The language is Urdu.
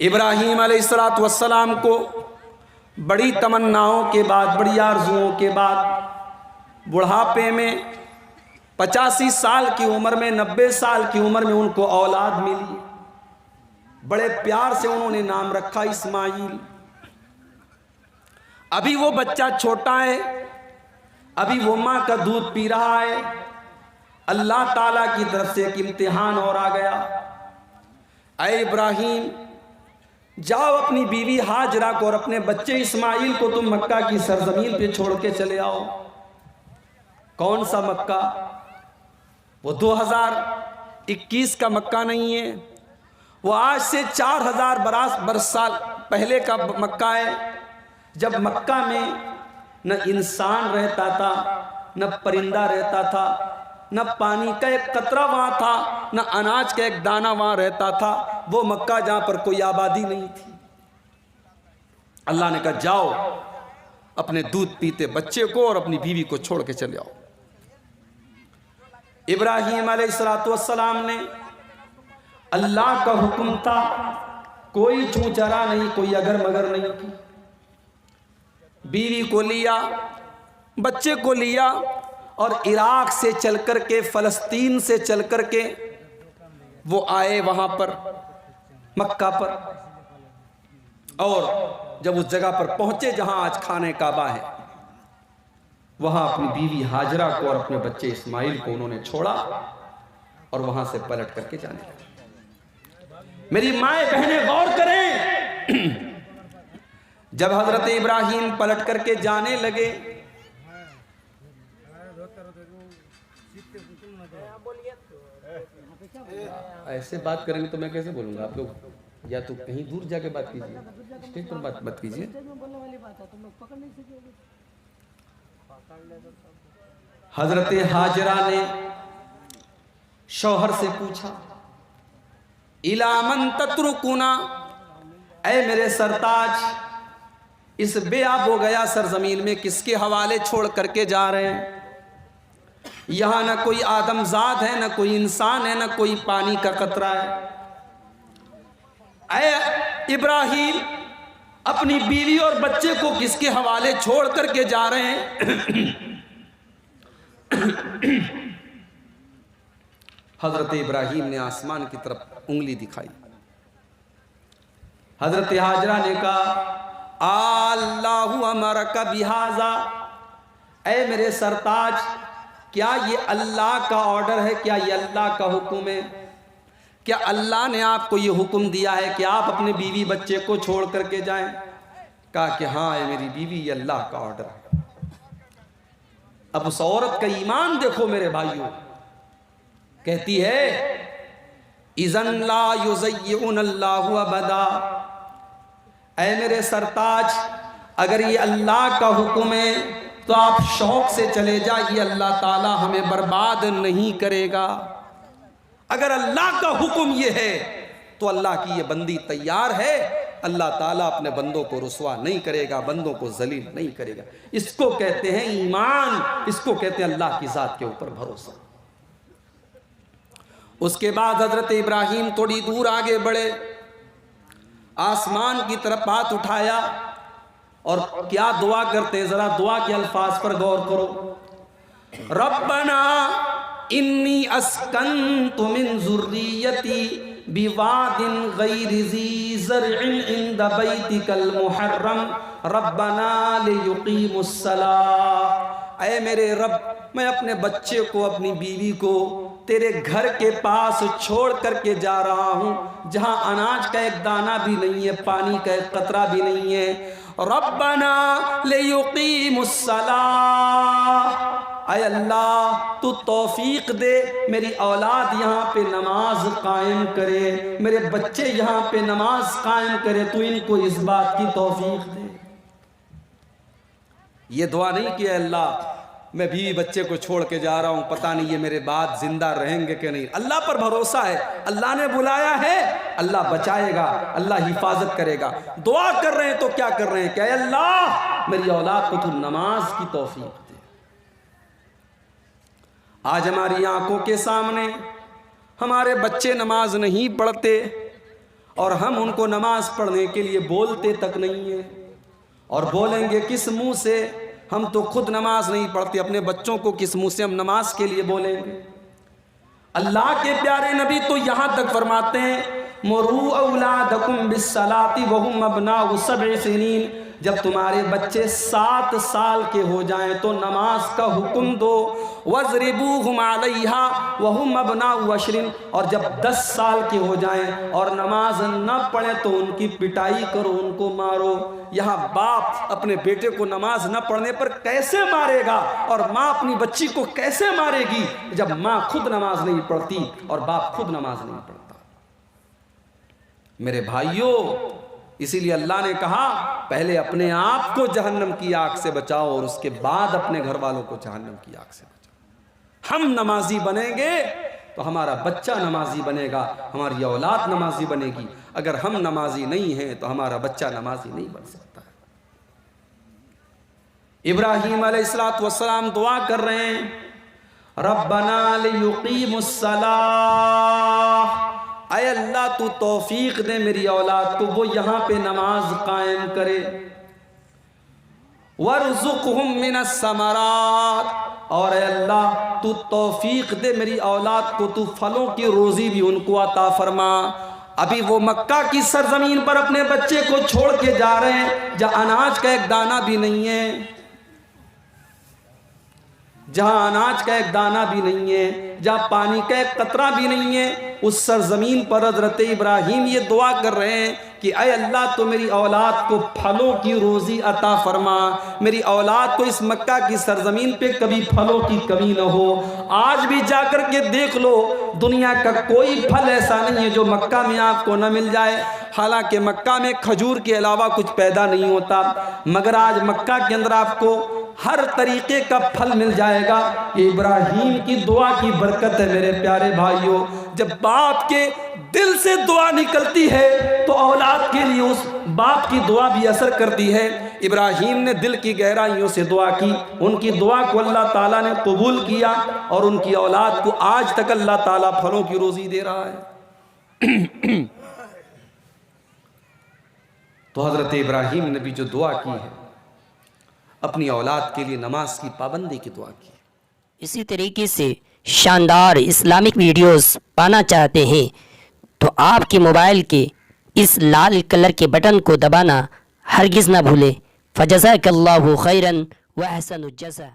ابراہیم علیہ السلام کو بڑی تمناؤں کے بعد، بڑی آرزوؤں کے بعد بڑھاپے میں 85 سال کی عمر میں، 90 سال کی عمر میں ان کو اولاد ملی۔ بڑے پیار سے انہوں نے نام رکھا اسماعیل۔ ابھی وہ بچہ چھوٹا ہے، ابھی وہ ماں کا دودھ پی رہا ہے۔ اللہ تعالیٰ کی طرف سے ایک امتحان اور آ گیا، اے ابراہیم جاؤ اپنی بیوی ہاجرہ کو اور اپنے بچے اسماعیل کو تم مکہ کی سرزمین پہ چھوڑ کے چلے آؤ۔ کون سا مکہ؟ وہ 2021 کا مکہ نہیں ہے، وہ آج سے 4000 برس سال پہلے کا مکہ ہے، جب مکہ میں نہ انسان رہتا تھا، نہ پرندہ رہتا تھا، نہ پانی کا ایک قطرہ وہاں تھا، نہ اناج کا ایک دانہ وہاں رہتا تھا۔ وہ مکہ جہاں پر کوئی آبادی نہیں تھی۔ اللہ نے کہا جاؤ اپنے دودھ پیتے بچے کو اور اپنی بیوی کو چھوڑ کے چلے آؤ۔ ابراہیم علیہ السلام نے، اللہ کا حکم تھا، کوئی چوں چرا نہیں، کوئی اگر مگر نہیں کی، بیوی کو لیا، بچے کو لیا اور عراق سے چل کر کے، فلسطین سے چل کر کے وہ آئے وہاں پر مکہ پر، اور جب اس جگہ پر پہنچے جہاں آج خانہ کعبہ ہے، وہاں اپنی بیوی ہاجرہ کو اور اپنے بچے اسماعیل کو انہوں نے چھوڑا اور وہاں سے پلٹ کر کے جانے لگے۔ میری مائیں بہنیں غور کریں، جب حضرت ابراہیم پلٹ کر کے جانے لگے، ایسے بات کریں گے تو میں کیسے بولوں گا؟ آپ لوگ یا تو کہیں دور جا کے بات کیجیے، اسٹیج پر بات مت کیجیے۔ حضرت ہاجرہ نے شوہر سے پوچھا، اِلیٰ مَن تَتْرُکُنَا، اے میرے سرتاج، اس بے آب ہو گیا سرزمین میں کس کے حوالے چھوڑ کر کے جا رہے ہیں؟ یہاں نہ کوئی آدم زاد ہے، نہ کوئی انسان ہے، نہ کوئی پانی کا قطرہ ہے۔ اے ابراہیم اپنی بیوی اور بچے کو کس کے حوالے چھوڑ کر کے جا رہے ہیں؟ حضرت ابراہیم نے آسمان کی طرف انگلی دکھائی۔ حضرت ہاجرہ نے کہا اللہ امرک بہذا، اے میرے سرتاج کیا یہ اللہ کا آرڈر ہے؟ کیا یہ اللہ کا حکم ہے؟ کیا اللہ نے آپ کو یہ حکم دیا ہے کہ آپ اپنے بیوی بچے کو چھوڑ کر کے جائیں؟ کہا کہ ہاں اے میری بیوی، یہ اللہ کا آرڈر ہے۔ اب اس عورت کا ایمان دیکھو میرے بھائیوں، کہتی ہے اذن لا یضیعن اللہ ابدا، اے میرے سرتاج اگر یہ اللہ کا حکم ہے تو آپ شوق سے چلے جائیے، اللہ تعالیٰ ہمیں برباد نہیں کرے گا۔ اگر اللہ کا حکم یہ ہے تو اللہ کی یہ بندی تیار ہے، اللہ تعالیٰ اپنے بندوں کو رسوا نہیں کرے گا، بندوں کو ذلیل نہیں کرے گا۔ اس کو کہتے ہیں ایمان، اس کو کہتے ہیں اللہ کی ذات کے اوپر بھروسہ۔ اس کے بعد حضرت ابراہیم تھوڑی دور آگے بڑھے، آسمان کی طرف ہاتھ اٹھایا اور کیا دعا کرتے ہیں؟ ذرا دعا کے الفاظ پر غور کرو۔ ربنا انی اسکنت من ذریتی بواد غیر ذی زرع عند بیتک المحرم ربنا لیقیموا الصلاۃ، اے میرے رب میں اپنے بچے کو، اپنی بیوی کو تیرے گھر کے پاس چھوڑ کر کے جا رہا ہوں جہاں اناج کا ایک دانہ بھی نہیں ہے، پانی کا ایک قطرہ بھی نہیں ہے۔ ربنا لیقیموا الصلاۃ، اے اللہ تو توفیق دے میری اولاد یہاں پہ نماز قائم کرے، میرے بچے یہاں پہ نماز قائم کرے، تو ان کو اس بات کی توفیق دے۔ یہ دعا نہیں کہ اے اللہ میں بیوی بچے کو چھوڑ کے جا رہا ہوں، پتہ نہیں یہ میرے بعد زندہ رہیں گے کہ نہیں۔ اللہ پر بھروسہ ہے، اللہ نے بلایا ہے، اللہ بچائے گا، اللہ حفاظت کرے گا۔ دعا کر رہے ہیں تو کیا کر رہے ہیں کہ اے اللہ میری اولاد کو تو نماز کی توفیق دے۔ آج ہماری آنکھوں کے سامنے ہمارے بچے نماز نہیں پڑھتے، اور ہم ان کو نماز پڑھنے کے لیے بولتے تک نہیں ہیں، اور بولیں گے کس منہ سے؟ ہم تو خود نماز نہیں پڑھتے، اپنے بچوں کو کس منہ سے ہم نماز کے لیے بولیں گے؟ اللہ کے پیارے نبی تو یہاں تک فرماتے ہیں مروا اولادکم بالصلاۃ وہم ابناء 7 سنین، جب تمہارے بچے 7 سال کے ہو جائیں تو نماز کا حکم دو، وَاضْرِبُوهُمْ عَلَيْهَا وَهُمْ أَبْنَاءُ 10، اور جب 10 سال کے ہو جائیں اور نماز نہ پڑھیں تو ان کی پٹائی کرو، ان کو مارو۔ یہاں باپ اپنے بیٹے کو نماز نہ پڑھنے پر کیسے مارے گا، اور ماں اپنی بچی کو کیسے مارے گی جب ماں خود نماز نہیں پڑھتی اور باپ خود نماز نہیں پڑھتا؟ میرے بھائیوں، اسی لیے اللہ نے کہا پہلے اپنے آپ کو جہنم کی آگ سے بچاؤ اور اس کے بعد اپنے گھر والوں کو جہنم کی آگ سے بچاؤ۔ ہم نمازی بنیں گے تو ہمارا بچہ نمازی بنے گا، ہماری اولاد نمازی بنے گی۔ اگر ہم نمازی نہیں ہیں تو ہمارا بچہ نمازی نہیں بن سکتا ہے۔ ابراہیم علیہ السلام دعا کر رہے ہیں ربنا لیقیموا الصلاۃ، اے اللہ تو توفیق دے میری اولاد کو وہ یہاں پہ نماز قائم کرے، وارزقہم من الثمرات، اور اے اللہ تو توفیق دے میری اولاد کو تو پھلوں کی روزی بھی ان کو عطا فرما۔ ابھی وہ مکہ کی سرزمین پر اپنے بچے کو چھوڑ کے جا رہے ہیں جہاں اناج کا ایک دانہ بھی نہیں ہے، جہاں اناج کا ایک دانہ بھی نہیں ہے، جہاں پانی کا ایک قطرہ بھی نہیں ہے۔ اس سرزمین پر حضرت ابراہیم یہ دعا کر رہے ہیں کہ اے اللہ تو میری اولاد کو پھلوں کی روزی عطا فرما، میری اولاد کو اس مکہ کی سرزمین پہ کبھی پھلوں کی کمی نہ ہو۔ آج بھی جا کر کے دیکھ لو، دنیا کا کوئی پھل ایسا نہیں ہے جو مکہ میں آپ کو نہ مل جائے۔ حالانکہ مکہ میں کھجور کے علاوہ کچھ پیدا نہیں ہوتا، مگر آج مکہ کے اندر آپ کو ہر طریقے کا پھل مل جائے گا۔ یہ ابراہیم کی دعا کی برکت ہے میرے پیارے بھائیوں۔ جب باپ کے دل سے دعا نکلتی ہے تو اولاد کے لیے اس باپ کی دعا بھی اثر کرتی ہے۔ ابراہیم نے دل کی گہرائیوں سے دعا کی، ان کی دعا کو اللہ تعالیٰ نے قبول کیا، اور ان کی اولاد کو آج تک اللہ تعالیٰ پھلوں کی روزی دے رہا ہے۔ تو حضرت ابراہیم نے بھی جو دعا کی ہے، اپنی اولاد کے لیے نماز کی پابندی کی دعا کی۔ اسی طریقے سے شاندار اسلامک ویڈیوز پانا چاہتے ہیں تو آپ کے موبائل کے اس لال کلر کے بٹن کو دبانا ہرگز نہ بھولیں۔ فجزاک اللہ خیرا و احسن الجزا۔